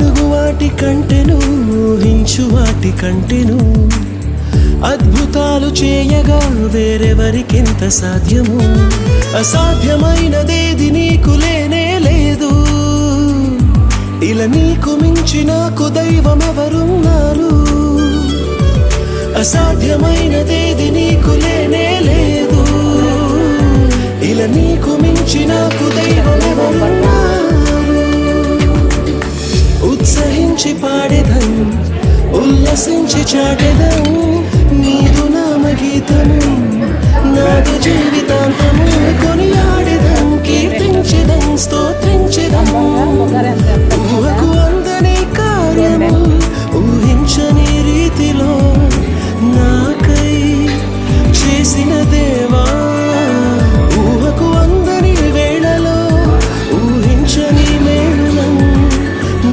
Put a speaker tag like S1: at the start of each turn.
S1: అడుగు వాటి కంటెను, ఊహించు వాటి కంటెను, అద్భుతాలు చేయగా వేరెవరికెంత సాధ్యము. అసాధ్యమైనదేది నీకు లేనే లేదు, ఇలా నీకు మించి నాకు దైవం ఎవరున్నారు. అసాధ్యమైనదేది నీకు లేనే లేదు, ఇలా నీకు మించి నాకు దైవం ఎవరున్నారు. ఉత్సహించి పాడేదం, ఉల్లసించి చాటెదం, నీదు నామ గీతము, నాది జీవితాంతము. కొనియాడెదం, కీర్తించెదం, స్తోత్రించెదం.